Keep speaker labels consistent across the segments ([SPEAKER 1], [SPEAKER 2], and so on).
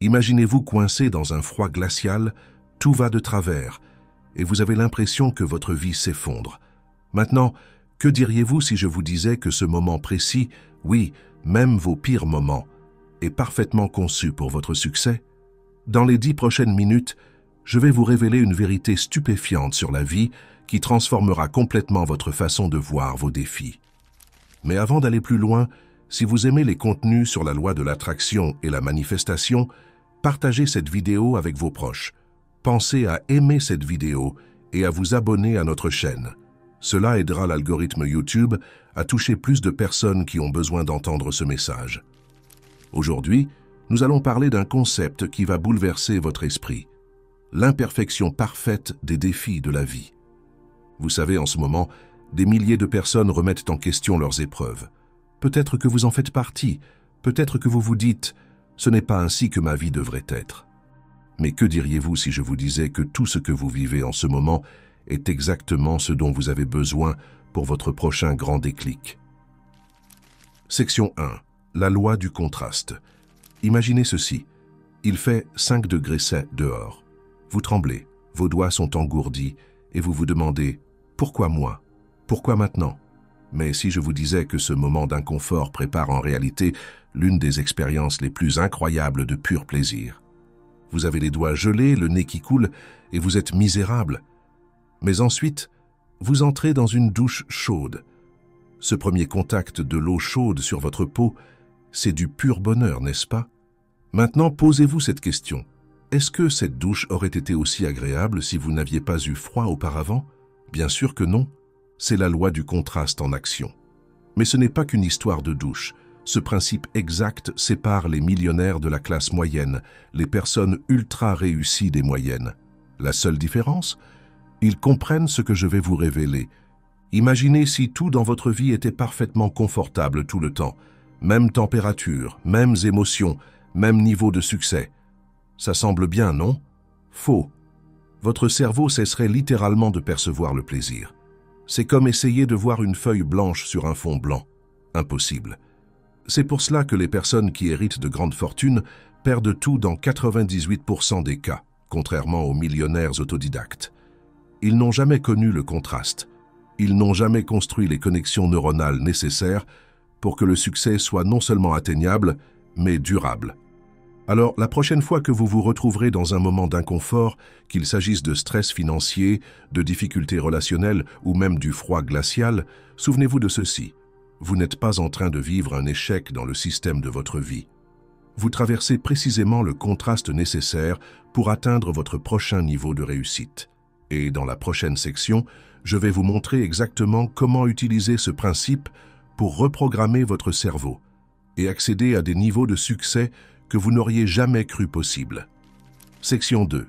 [SPEAKER 1] Imaginez-vous coincé dans un froid glacial, tout va de travers, et vous avez l'impression que votre vie s'effondre. Maintenant, que diriez-vous si je vous disais que ce moment précis, oui, même vos pires moments, est parfaitement conçu pour votre succès? Dans les 10 prochaines minutes, je vais vous révéler une vérité stupéfiante sur la vie qui transformera complètement votre façon de voir vos défis. Mais avant d'aller plus loin, si vous aimez les contenus sur la loi de l'attraction et la manifestation, partagez cette vidéo avec vos proches. Pensez à aimer cette vidéo et à vous abonner à notre chaîne. Cela aidera l'algorithme YouTube à toucher plus de personnes qui ont besoin d'entendre ce message. Aujourd'hui, nous allons parler d'un concept qui va bouleverser votre esprit. L'imperfection parfaite des défis de la vie. Vous savez, en ce moment, des milliers de personnes remettent en question leurs épreuves. Peut-être que vous en faites partie, peut-être que vous vous dites « ce n'est pas ainsi que ma vie devrait être ». Mais que diriez-vous si je vous disais que tout ce que vous vivez en ce moment est exactement ce dont vous avez besoin pour votre prochain grand déclic? Section 1. La loi du contraste. Imaginez ceci. Il fait 5 degrés dehors. Vous tremblez, vos doigts sont engourdis et vous vous demandez « Pourquoi moi? Pourquoi maintenant ?» Mais si je vous disais que ce moment d'inconfort prépare en réalité l'une des expériences les plus incroyables de pur plaisir. Vous avez les doigts gelés, le nez qui coule et vous êtes misérable. Mais ensuite, vous entrez dans une douche chaude. Ce premier contact de l'eau chaude sur votre peau, c'est du pur bonheur, n'est-ce pas? Maintenant, posez-vous cette question. Est-ce que cette douche aurait été aussi agréable si vous n'aviez pas eu froid auparavant? Bien sûr que non. C'est la loi du contraste en action. Mais ce n'est pas qu'une histoire de douche. Ce principe exact sépare les millionnaires de la classe moyenne, les personnes ultra réussies des moyennes. La seule différence? Ils comprennent ce que je vais vous révéler. Imaginez si tout dans votre vie était parfaitement confortable tout le temps. Même température, mêmes émotions, même niveau de succès. Ça semble bien, non? Faux. Votre cerveau cesserait littéralement de percevoir le plaisir. C'est comme essayer de voir une feuille blanche sur un fond blanc. Impossible. C'est pour cela que les personnes qui héritent de grandes fortunes perdent tout dans 98% des cas, contrairement aux millionnaires autodidactes. Ils n'ont jamais connu le contraste. Ils n'ont jamais construit les connexions neuronales nécessaires pour que le succès soit non seulement atteignable, mais durable. Alors, la prochaine fois que vous vous retrouverez dans un moment d'inconfort, qu'il s'agisse de stress financier, de difficultés relationnelles ou même du froid glacial, souvenez-vous de ceci. Vous n'êtes pas en train de vivre un échec dans le système de votre vie. Vous traversez précisément le contraste nécessaire pour atteindre votre prochain niveau de réussite. Et dans la prochaine section, je vais vous montrer exactement comment utiliser ce principe pour reprogrammer votre cerveau et accéder à des niveaux de succès que vous n'auriez jamais cru possible. Section 2.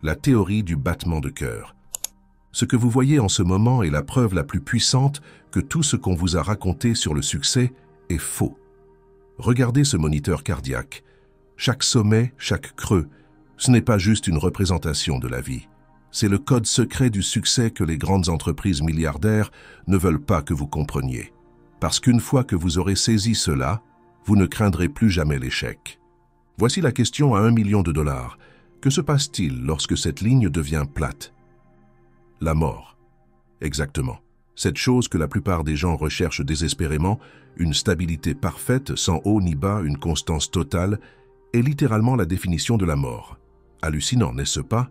[SPEAKER 1] La théorie du battement de cœur. Ce que vous voyez en ce moment est la preuve la plus puissante que tout ce qu'on vous a raconté sur le succès est faux. Regardez ce moniteur cardiaque. Chaque sommet, chaque creux, ce n'est pas juste une représentation de la vie. C'est le code secret du succès que les grandes entreprises milliardaires ne veulent pas que vous compreniez. Parce qu'une fois que vous aurez saisi cela, vous ne craindrez plus jamais l'échec. Voici la question à $1 million. Que se passe-t-il lorsque cette ligne devient plate? La mort. Exactement. Cette chose que la plupart des gens recherchent désespérément, une stabilité parfaite, sans haut ni bas, une constance totale, est littéralement la définition de la mort. Hallucinant, n'est-ce pas?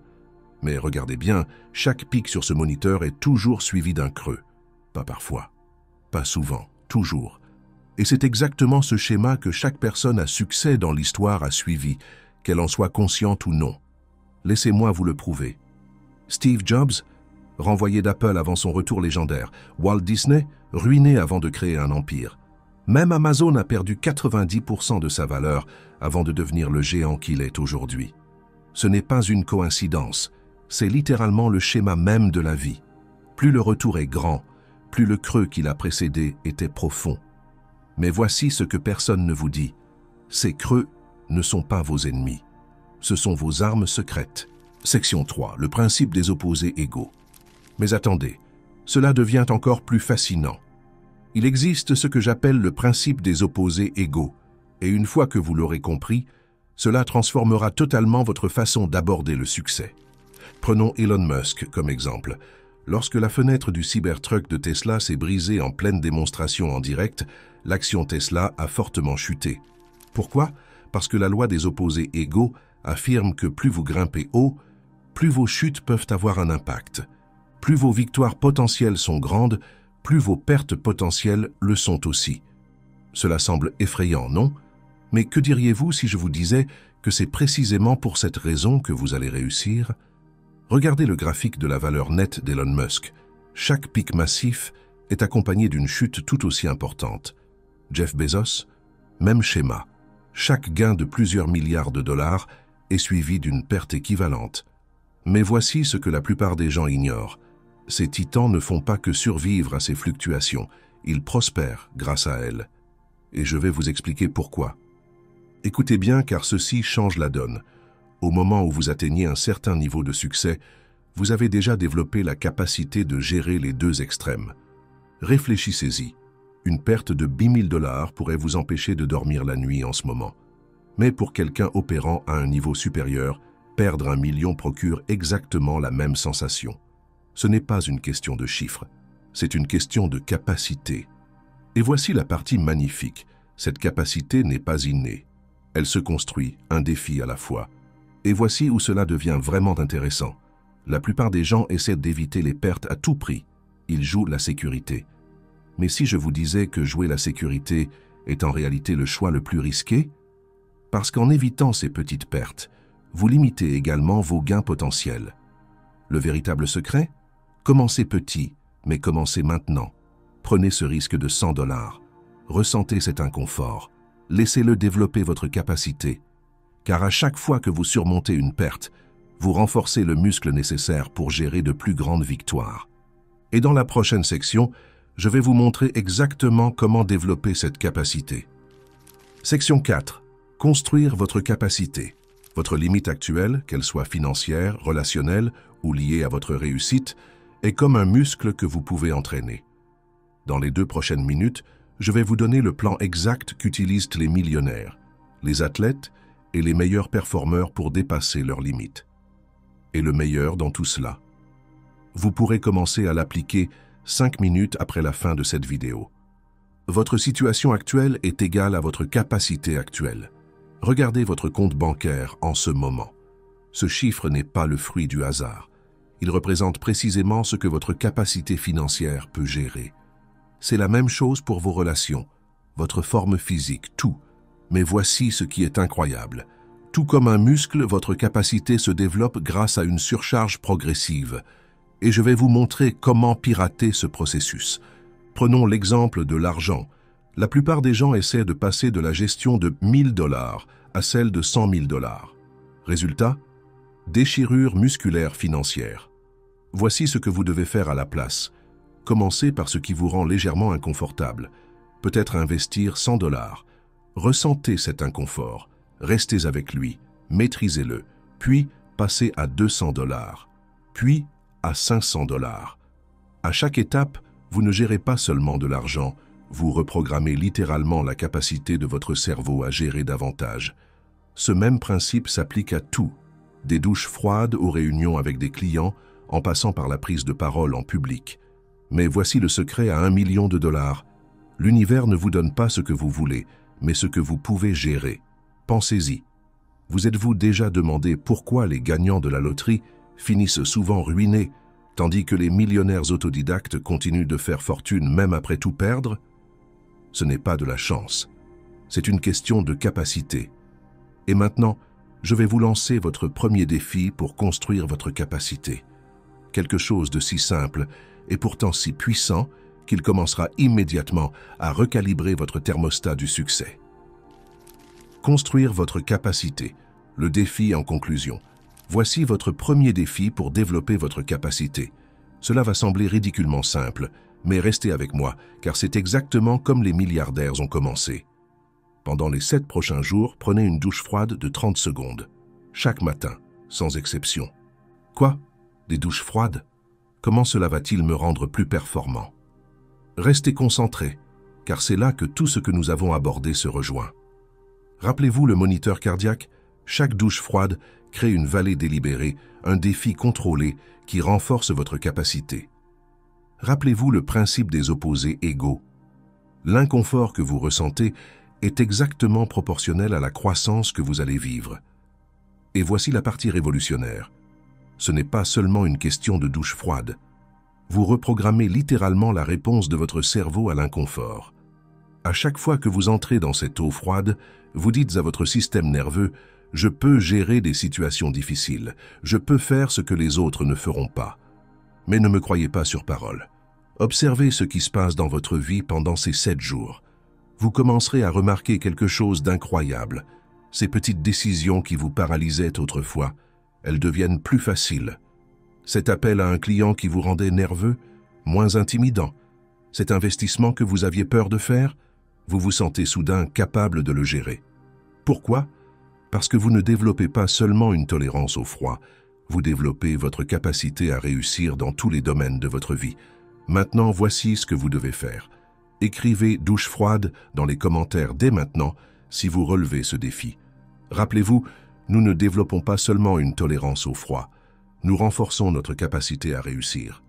[SPEAKER 1] Mais regardez bien, chaque pic sur ce moniteur est toujours suivi d'un creux. Pas parfois, pas souvent, toujours. Et c'est exactement ce schéma que chaque personne à succès dans l'histoire a suivi, qu'elle en soit consciente ou non. Laissez-moi vous le prouver. Steve Jobs, renvoyé d'Apple avant son retour légendaire. Walt Disney, ruiné avant de créer un empire. Même Amazon a perdu 90% de sa valeur avant de devenir le géant qu'il est aujourd'hui. Ce n'est pas une coïncidence, c'est littéralement le schéma même de la vie. Plus le retour est grand, plus le creux qui l'a précédé était profond. Mais voici ce que personne ne vous dit. Ces creux ne sont pas vos ennemis. Ce sont vos armes secrètes. Section 3. Le principe des opposés égaux. Mais attendez, cela devient encore plus fascinant. Il existe ce que j'appelle le principe des opposés égaux, et une fois que vous l'aurez compris, Cela transformera totalement votre façon d'aborder le succès. Prenons Elon Musk comme exemple. Lorsque la fenêtre du Cybertruck de Tesla s'est brisée en pleine démonstration en direct, l'action Tesla a fortement chuté. Pourquoi? Parce que la loi des opposés égaux affirme que plus vous grimpez haut, plus vos chutes peuvent avoir un impact. Plus vos victoires potentielles sont grandes, plus vos pertes potentielles le sont aussi. Cela semble effrayant, non? Mais que diriez-vous si je vous disais que c'est précisément pour cette raison que vous allez réussir? Regardez le graphique de la valeur nette d'Elon Musk. Chaque pic massif est accompagné d'une chute tout aussi importante. Jeff Bezos, même schéma. Chaque gain de plusieurs milliards de dollars est suivi d'une perte équivalente. Mais voici ce que la plupart des gens ignorent. Ces titans ne font pas que survivre à ces fluctuations, ils prospèrent grâce à elles. Et je vais vous expliquer pourquoi. Écoutez bien car ceci change la donne. Au moment où vous atteignez un certain niveau de succès, vous avez déjà développé la capacité de gérer les deux extrêmes. Réfléchissez-y. Une perte de 10 000 $ pourrait vous empêcher de dormir la nuit en ce moment. Mais pour quelqu'un opérant à un niveau supérieur, perdre 1 million procure exactement la même sensation. Ce n'est pas une question de chiffres, c'est une question de capacité. Et voici la partie magnifique. Cette capacité n'est pas innée. Elle se construit, un défi à la fois. Et voici où cela devient vraiment intéressant. La plupart des gens essaient d'éviter les pertes à tout prix. Ils jouent la sécurité. Mais si je vous disais que jouer la sécurité est en réalité le choix le plus risqué? Parce qu'en évitant ces petites pertes, vous limitez également vos gains potentiels. Le véritable secret? Commencez petit, mais commencez maintenant. Prenez ce risque de 100 $. Ressentez cet inconfort. Laissez-le développer votre capacité. Car à chaque fois que vous surmontez une perte, vous renforcez le muscle nécessaire pour gérer de plus grandes victoires. Et dans la prochaine section, je vais vous montrer exactement comment développer cette capacité. Section 4. Construire votre capacité. Votre limite actuelle, qu'elle soit financière, relationnelle ou liée à votre réussite, est comme un muscle que vous pouvez entraîner. Dans les 2 prochaines minutes, je vais vous donner le plan exact qu'utilisent les millionnaires, les athlètes et les meilleurs performeurs pour dépasser leurs limites. Et le meilleur dans tout cela. Vous pourrez commencer à l'appliquer 5 minutes après la fin de cette vidéo. Votre situation actuelle est égale à votre capacité actuelle. Regardez votre compte bancaire en ce moment. Ce chiffre n'est pas le fruit du hasard. Il représente précisément ce que votre capacité financière peut gérer. C'est la même chose pour vos relations, votre forme physique, tout. Mais voici ce qui est incroyable. Tout comme un muscle, votre capacité se développe grâce à une surcharge progressive. Et je vais vous montrer comment pirater ce processus. Prenons l'exemple de l'argent. La plupart des gens essaient de passer de la gestion de 1 000 $ à celle de 100 000 $. Résultat? Déchirure musculaire financière. Voici ce que vous devez faire à la place. Commencez par ce qui vous rend légèrement inconfortable. Peut-être investir 100 $. Ressentez cet inconfort. Restez avec lui. Maîtrisez-le. Puis, passez à 200 $. Puis, à 500 $. À chaque étape, vous ne gérez pas seulement de l'argent, vous reprogrammez littéralement la capacité de votre cerveau à gérer davantage. Ce même principe s'applique à tout, des douches froides aux réunions avec des clients, en passant par la prise de parole en public. Mais voici le secret à 1 million de $. L'univers ne vous donne pas ce que vous voulez, mais ce que vous pouvez gérer. Pensez-y. Vous êtes-vous déjà demandé pourquoi les gagnants de la loterie finissent souvent ruinés, tandis que les millionnaires autodidactes continuent de faire fortune même après tout perdre? Ce n'est pas de la chance. C'est une question de capacité. Et maintenant, je vais vous lancer votre premier défi pour construire votre capacité. Quelque chose de si simple et pourtant si puissant qu'il commencera immédiatement à recalibrer votre thermostat du succès. Construire votre capacité. Le défi en conclusion. Voici votre premier défi pour développer votre capacité. Cela va sembler ridiculement simple, mais restez avec moi, car c'est exactement comme les milliardaires ont commencé. Pendant les 7 prochains jours, prenez une douche froide de 30 secondes. Chaque matin, sans exception. Quoi? Des douches froides? Comment cela va-t-il me rendre plus performant? Restez concentrés, car c'est là que tout ce que nous avons abordé se rejoint. Rappelez-vous le moniteur cardiaque, Chaque douche froide crée une vallée délibérée, un défi contrôlé qui renforce votre capacité. Rappelez-vous le principe des opposés égaux. L'inconfort que vous ressentez est exactement proportionnel à la croissance que vous allez vivre. Et voici la partie révolutionnaire. Ce n'est pas seulement une question de douche froide. Vous reprogrammez littéralement la réponse de votre cerveau à l'inconfort. À chaque fois que vous entrez dans cette eau froide, vous dites à votre système nerveux « Je peux gérer des situations difficiles, je peux faire ce que les autres ne feront pas. » Mais ne me croyez pas sur parole. Observez ce qui se passe dans votre vie pendant ces 7 jours. Vous commencerez à remarquer quelque chose d'incroyable. Ces petites décisions qui vous paralysaient autrefois, elles deviennent plus faciles. Cet appel à un client qui vous rendait nerveux, moins intimidant. Cet investissement que vous aviez peur de faire, vous vous sentez soudain capable de le gérer. Pourquoi? Parce que vous ne développez pas seulement une tolérance au froid, vous développez votre capacité à réussir dans tous les domaines de votre vie. Maintenant, voici ce que vous devez faire. Écrivez « douche froide » dans les commentaires dès maintenant si vous relevez ce défi. Rappelez-vous, nous ne développons pas seulement une tolérance au froid, nous renforçons notre capacité à réussir.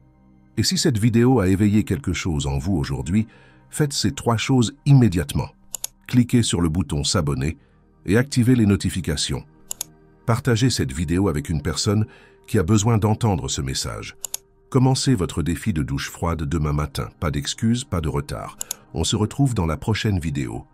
[SPEAKER 1] Et si cette vidéo a éveillé quelque chose en vous aujourd'hui, faites ces 3 choses immédiatement. Cliquez sur le bouton « S'abonner » et activez les notifications. Partagez cette vidéo avec une personne qui a besoin d'entendre ce message. Commencez votre défi de douche froide demain matin. Pas d'excuses, pas de retard. On se retrouve dans la prochaine vidéo.